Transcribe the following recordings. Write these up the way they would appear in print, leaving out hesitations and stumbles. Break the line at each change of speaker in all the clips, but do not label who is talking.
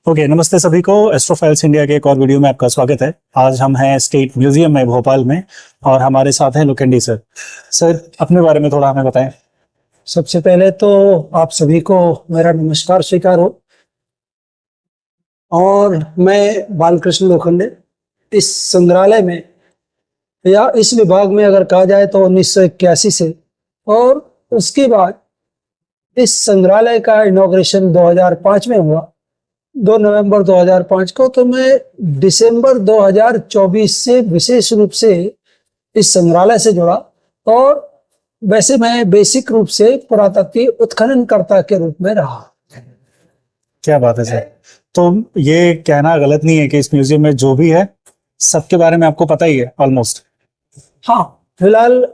Okay, नमस्ते सभी को। एस्ट्रोफाइल्स इंडिया के एक और वीडियो में आपका स्वागत है। आज हम हैं स्टेट म्यूजियम में भोपाल में और हमारे साथ हैं लोखंडी सर। सर, अपने बारे में थोड़ा हमें बताएं।
सबसे पहले तो आप सभी को मेरा नमस्कार स्वीकार हो। और मैं बालकृष्ण लोखंडे इस संग्रहालय में या इस विभाग में अगर कहा जाए तो 1981 से, और उसके बाद इस संग्रहालय का इनॉग्रेशन 2005 में हुआ, 2 नवंबर 2005 को। तो मैं दिसंबर 2024 से विशेष रूप से इस संग्रहालय से जुड़ा। और वैसे मैं बेसिक रूप से पुरातत्वीय उत्खननकर्ता के रूप में रहा।
क्या बात है सर। तो ये कहना गलत नहीं है कि इस म्यूजियम में जो भी है सबके बारे में आपको पता ही है ऑलमोस्ट।
हाँ, फिलहाल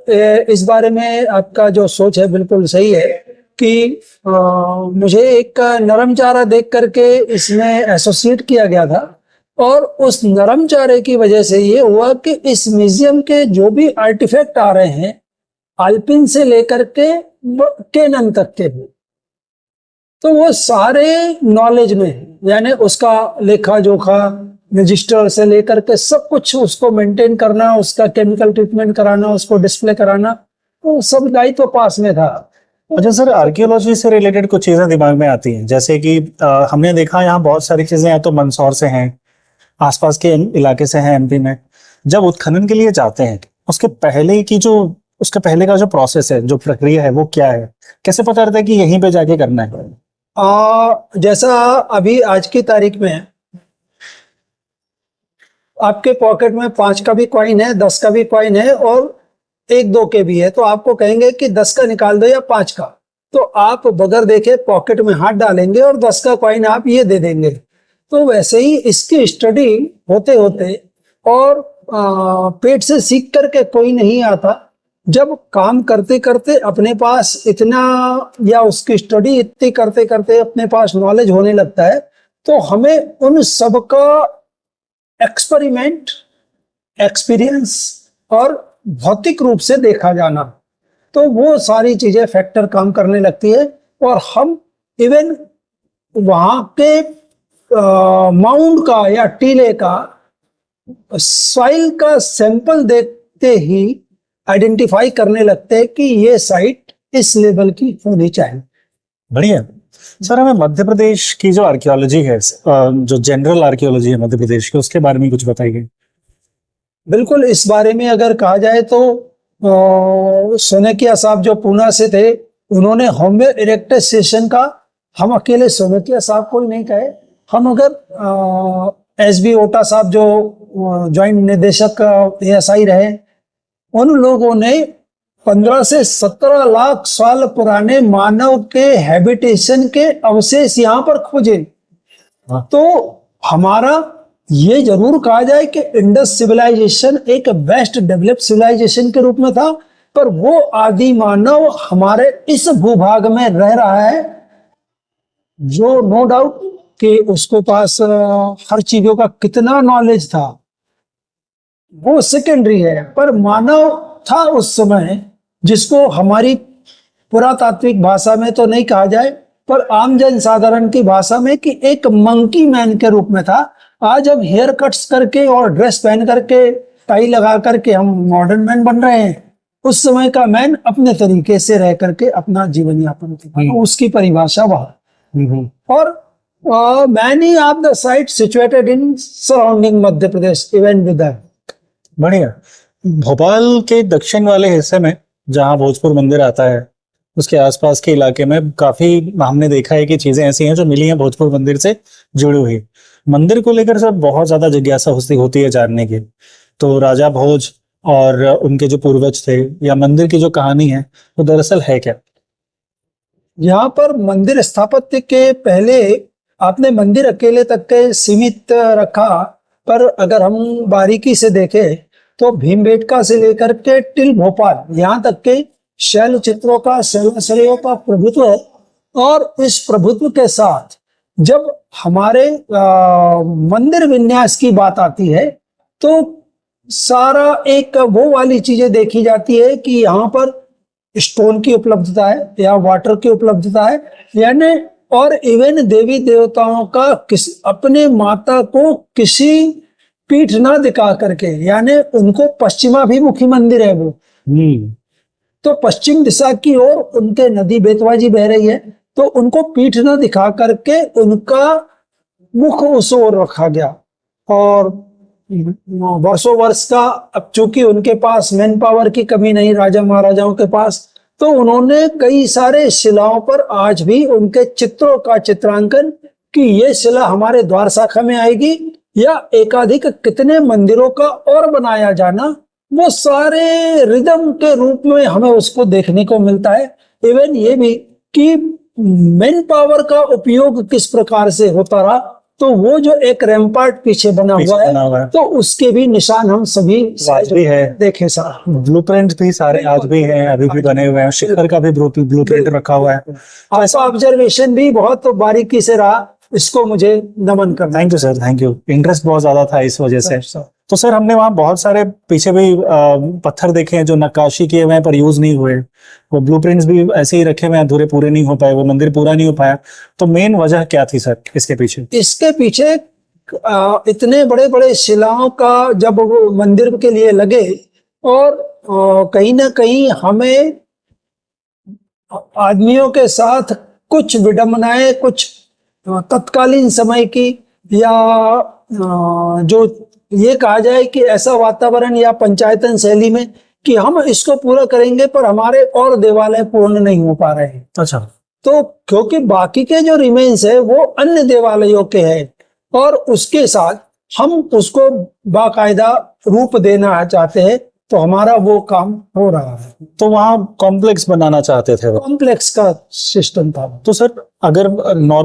इस बारे में आपका जो सोच है बिल्कुल सही है कि मुझे एक नरम चारा देख करके इसमें एसोसिएट किया गया था, और उस नरम चारे की वजह से ये हुआ कि इस म्यूजियम के जो भी आर्टिफैक्ट आ रहे हैं, अल्पिन से लेकर के केनन तक के भी, तो वो सारे नॉलेज में है। यानी उसका लेखा जोखा, रजिस्टर से लेकर के सब कुछ उसको मेंटेन करना, उसका केमिकल ट्रीटमेंट कराना, उसको डिस्प्ले कराना, तो सब दायित्व तो पास में था।
अच्छा सर, आर्कियोलॉजी से रिलेटेड कुछ चीजें दिमाग में आती हैं, जैसे कि हमने देखा यहाँ बहुत सारी चीजें या तो मंदसौर से हैं, आसपास के इलाके से हैं एमपी में। जब उत्खनन के लिए जाते हैं उसके पहले का जो प्रोसेस है, जो प्रक्रिया है, वो क्या है? कैसे पता रहता है कि यहीं पे जाके करना है?
जैसा अभी आज की तारीख में आपके पॉकेट में 5 का भी कॉइन है, 10 का भी कॉइन है और 1-2 के भी है, तो आपको कहेंगे कि 10 का निकाल दो या 5 का, तो आप बगैर देखे पॉकेट में हाथ डालेंगे और 10 का कॉइन आप ये दे देंगे। तो वैसे ही इसकी स्टडी होते होते और पेट से सीख करके कोई नहीं आता। जब काम करते करते अपने पास इतना, या उसकी स्टडी इतनी करते करते अपने पास नॉलेज होने लगता है, तो हमें उन सब का एक्सपेरिमेंट, एक्सपीरियंस और भौतिक रूप से देखा जाना, तो वो सारी चीजें फैक्टर काम करने लगती है। और हम इवन वहां के माउंड का या टीले का सॉइल का सैंपल देखते ही आइडेंटिफाई करने लगते हैं कि ये साइट इस लेवल की होनी चाहिए।
बढ़िया सर। हमें मध्य प्रदेश की जो आर्कियोलॉजी है, जो जनरल आर्कियोलॉजी है मध्य प्रदेश की, उसके बारे में कुछ बताइए।
बिल्कुल, इस बारे में अगर कहा जाए तो सोनेकिया साहब जो पूना से थे, उन्होंने होमवे इरेक्टस सेशन का, हम अकेले सोनेकिया साहब को ही नहीं कहे, हम अगर एसबी ओटा साहब जो ज्वाइंट निदेशक एएसआई रहे, उन लोगों ने 15 से 17 लाख साल पुराने मानव के हैबिटेशन के अवशेष यहाँ पर खोजे। तो हमारा ये जरूर कहा जाए कि इंडस सिविलाइजेशन एक बेस्ट डेवलप्ड सिविलाइजेशन के रूप में था, पर वो आदि मानव हमारे इस भूभाग में रह रहा है, जो नो डाउट कि उसको पास हर चीजों का कितना नॉलेज था वो सेकेंडरी है, पर मानव था उस समय, जिसको हमारी पुरातात्विक भाषा में तो नहीं कहा जाए, पर आम जन साधारण की भाषा में कि एक मंकी मैन के रूप में था। आज हम हेयर कट्स करके और ड्रेस पहन करके, टाई लगा करके हम मॉडर्न मैन बन रहे हैं। उस समय का मैन अपने तरीके से रह करके अपना जीवन यापन किया, उसकी परिभाषा वह। और many of the site situated in surrounding Madhya Pradesh even with that.
बढ़िया। भोपाल के दक्षिण वाले हिस्से में जहाँ भोजपुर मंदिर आता है, उसके आसपास के इलाके में काफी हमने देखा है कि चीजें ऐसी हैं जो मिली हैं भोजपुर मंदिर से जुड़ी हुई। मंदिर को लेकर सब बहुत ज्यादा जिज्ञासा होती है जानने की। तो राजा भोज और उनके जो पूर्वज थे, या मंदिर की जो कहानी है, वो दरअसल है क्या?
यहाँ पर मंदिर स्थापत्य के पहले आपने मंदिर अकेले तक के सीमित रखा, पर अगर हम बारीकी से देखें तो भीमबेटका से लेकर के टिल भोपाल, यहाँ तक के शैल चित्रों का, शैलाश्रयों का प्रभुत्व है। और इस प्रभुत्व के साथ जब हमारे मंदिर विन्यास की बात आती है, तो सारा एक वो वाली चीजें देखी जाती है कि यहाँ पर स्टोन की उपलब्धता है या वाटर की उपलब्धता है, यानी और इवन देवी देवताओं का अपने माता को किसी पीठ ना दिखा करके, यानी उनको पश्चिमाभिमुखी मंदिर है वो, तो पश्चिम दिशा की ओर उनके नदी बेतवा जी बह रही है, तो उनको पीठ ना दिखा करके उनका मुख उस ओर रखा गया। और वर्षों वर्ष का, अब चूंकि उनके पास मैन पावर की कमी नहीं राजा महाराजाओं के पास, तो उन्होंने कई सारे शिलाओं पर आज भी उनके चित्रों का चित्रांकन कि ये शिला हमारे द्वार शाखा में आएगी या एकाधिक कितने मंदिरों का और बनाया जाना, वो सारे रिदम के रूप में हमें उसको देखने को मिलता है। इवन ये भी कि मैन पावर का उपयोग किस प्रकार से होता रहा, तो वो जो एक रैम्पार्ट पीछे बना हुआ है, तो उसके भी निशान हम सभी
आज भी है,
देखे सारा
ब्लूप्रिंट्स भी सारे आज भी हैं, अभी भी बने हुए हैं, शिखर का भी ब्लूप्रिंट रखा हुआ है।
ऐसा ऑब्जर्वेशन भी बहुत बारीकी से रहा, इसको मुझे नमन करना।
Thank you sir, thank you. Interest बहुत ज्यादा था इस वजह से। तो सर हमने वहाँ बहुत सारे पीछे भी पत्थर देखे हैं जो नक्काशी किए हुए हैं पर यूज नहीं हुए, वो ब्लूप्रिंट्स भी ऐसे ही रखे हुए हैं, अधूरे पूरे नहीं हो पाए, वो मंदिर पूरा नहीं हो पाया। तो मेन वजह क्या थी सर इसके पीछे?
इसके पीछे इतने बड़े बड़े शिलाओं का जब वो मंदिर के लिए लगे, और कहीं ना कहीं हमें आदमियों के साथ कुछ विडंबनाएं, कुछ तत्कालीन समय की, या जो ये कहा जाए कि ऐसा वातावरण या पंचायतन शैली में कि हम इसको पूरा करेंगे पर हमारे और देवालय पूर्ण नहीं हो पा रहे हैं।
अच्छा।
तो क्योंकि बाकी के जो रिमेन्स है वो अन्य देवालयों के हैं, और उसके साथ हम उसको बाकायदा रूप देना चाहते हैं, तो हमारा वो काम हो रहा है।
तो वहाँ कॉम्प्लेक्स बनाना चाहते थे वो,
कॉम्प्लेक्स का सिस्टम था।
तो सर अगर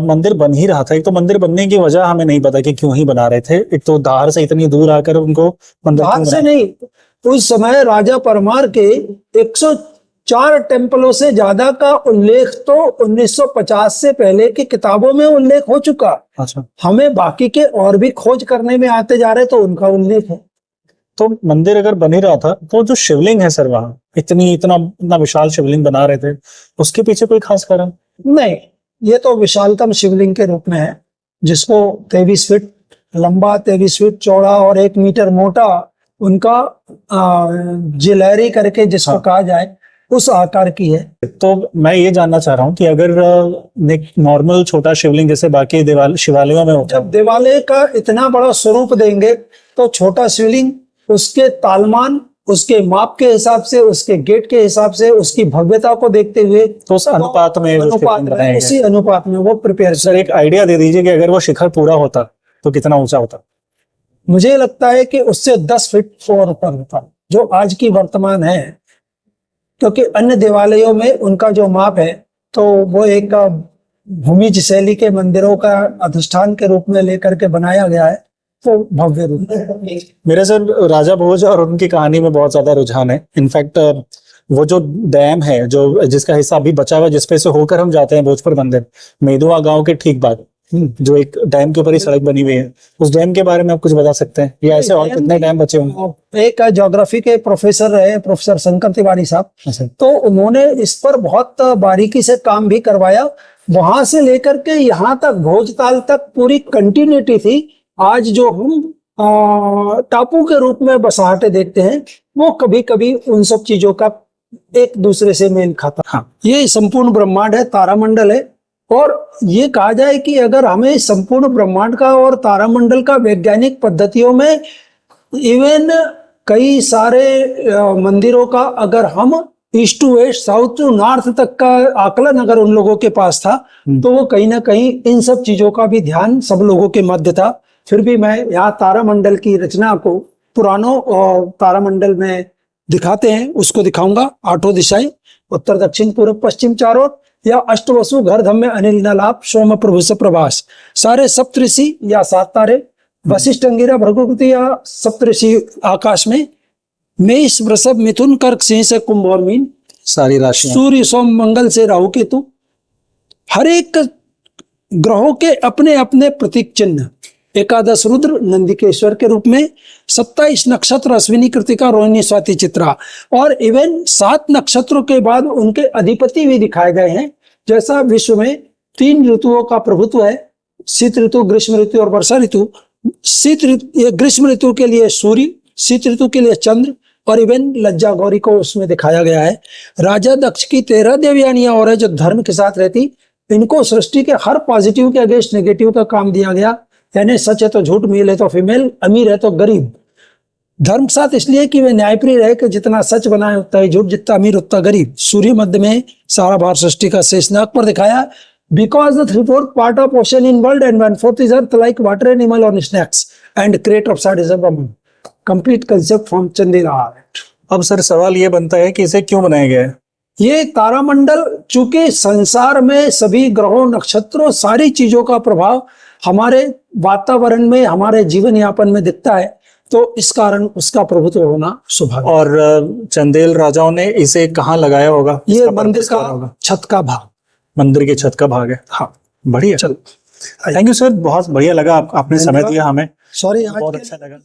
मंदिर बन ही रहा था, एक तो मंदिर बनने की वजह हमें नहीं पता कि क्यों ही बना रहे थे, एक तो धार से इतनी दूर आकर उनको मंदिर
धार से नहीं, उस समय राजा परमार के 104 टेम्पलों से ज्यादा का उल्लेख तो 1950 से पहले की किताबों में उल्लेख हो चुका।
अच्छा।
हमें बाकी के और भी खोज करने में आते जा रहे, तो उनका उल्लेख है।
तो मंदिर अगर बन ही रहा था, तो जो शिवलिंग है सर वहाँ इतना विशाल शिवलिंग बना रहे थे, उसके पीछे कोई खास कारण?
नहीं, ये तो विशालतम शिवलिंग के रूप में है, जिसको 23 फीट लंबा, 23 फीट चौड़ा और 1 मीटर मोटा उनका जिलेरी करके जिसको कहा जाए, उस आकार की है।
तो मैं ये जानना चाह रहा हूँ कि अगर नॉर्मल छोटा शिवलिंग जैसे बाकी शिवालयों में होता है,
जब देवालय का इतना बड़ा स्वरूप देंगे, तो छोटा शिवलिंग उसके तालमान, उसके माप के हिसाब से, उसके गेट के हिसाब से, उसकी भव्यता को देखते हुए,
तो उस अनुपात में
इसी अनुपात में वो प्रिपेयर।
सर एक आइडिया दे दीजिए कि अगर वो शिखर पूरा होता तो कितना ऊंचा होता?
मुझे लगता है कि उससे 10 फीट और ऊपर होता, जो आज की वर्तमान है, क्योंकि अन्य देवालयों में उनका जो माप है, तो वो एक भूमिज शैली के मंदिरों का अधिष्ठान के रूप में लेकर के बनाया गया है, तो भव्य रूप है।
मेरे सर राजा भोज और उनकी कहानी में बहुत ज्यादा रुझान है। इनफैक्ट वो जो डैम है, जो जिसका हिस्सा अभी बचा हुआ, जिसपे से होकर हम जाते हैं भोजपुर मंदिर, मेदुआ गांव के ठीक बाद, जो एक डैम के ऊपर ही सड़क बनी हुई है, उस डैम के बारे में आप कुछ बता सकते हैं, या ऐसे और कितने डैम बचे होंगे?
एक ज्योग्राफी के प्रोफेसर रहे प्रोफेसर शंकर तिवारी साहब, तो उन्होंने इस पर बहुत बारीकी से काम भी करवाया। वहां से लेकर के यहाँ तक, भोजताल तक पूरी कंटिन्यूटी थी। आज जो हम टापू के रूप में बसाहटे देखते हैं, वो कभी कभी उन सब चीजों का एक दूसरे से मेल खाता।
हाँ।
ये संपूर्ण ब्रह्मांड है, तारामंडल है, और ये कहा जाए कि अगर हमें संपूर्ण ब्रह्मांड का और तारामंडल का वैज्ञानिक पद्धतियों में, इवन कई सारे मंदिरों का अगर हम east to west, south to north तक का आकलन अगर उन लोगों के पास था, तो वो कहीं ना कहीं इन सब चीजों का भी ध्यान सब लोगों के मध्य था। फिर भी मैं यहाँ तारामंडल की रचना को पुराणों और तारामंडल में दिखाते हैं, उसको दिखाऊंगा। 8 दिशाएं, उत्तर दक्षिण पूर्व पश्चिम चारों, या अष्टवसु घर धम्य अनिल नलाप सोम प्रभु से प्रभास, सारे सप्तऋषि या 7 तारे, वशिष्ठ अंगिरा भृगुपति या सप्तऋषि आकाश में, मेष वृषभ मिथुन कर्क सिंह से कुंभ और मीन,
सारी राशि, सूर्य
सोम मंगल से राहु केतु, हर एक ग्रहों के अपने अपने प्रतीक चिन्ह, 11 रुद्र नंदिकेश्वर के रूप में, 27 नक्षत्र अश्विनी कृतिका रोहिणी स्वाति चित्रा, और इवन 7 नक्षत्रों के बाद उनके अधिपति भी दिखाए गए हैं। जैसा विश्व में 3 ऋतुओं का प्रभुत्व है, शीत ऋतु, ग्रीष्म ऋतु और वर्षा ऋतु। शीत ऋतु, ये ग्रीष्म ऋतु के लिए सूर्य, शीत ऋतु के लिए चंद्र और इवन लज्जा गौरी को उसमें दिखाया गया है। राजा दक्ष की 13 देवयानियां और है जो धर्म के साथ रहती, इनको सृष्टि के हर पॉजिटिव के अगेंस्ट नेगेटिव का काम दिया गया, यानी सच है तो झूठ, मेल है तो फीमेल, अमीर है तो गरीब। धर्म के साथ इसलिए कि वे न्यायप्रिय रहे कि जितना सच बनाए उतना ही झूठ, जितना अमीर उतना गरीब। सूर्य मध्य में सारा भार सृष्टि का शेषनाग पर दिखाया। Because the 3/4 part of ocean in world and 1/4 is earth like water animal on snacks and creator of side complete concept from Chandela.
अब सर सवाल ये बनता है कि इसे क्यों बनाया गया है?
ये तारामंडल, चूंकि संसार में सभी ग्रहों, नक्षत्रों, सारी चीजों का प्रभाव हमारे वातावरण में, हमारे जीवन यापन में दिखता है, तो इस कारण उसका प्रभुत्व होना स्वाभाविक।
और चंदेल राजाओं ने इसे कहाँ लगाया होगा?
ये
इसका
मंदिर
purpose क्या
का
होगा?
छत का भाग,
मंदिर के छत का भाग है।
हाँ।
बढ़िया।
चलो,
थैंक यू सर, बहुत बढ़िया लगा, आपने समय
धन्यवाद।
दिया हमें,
सॉरी
बहुत अच्छा लगा।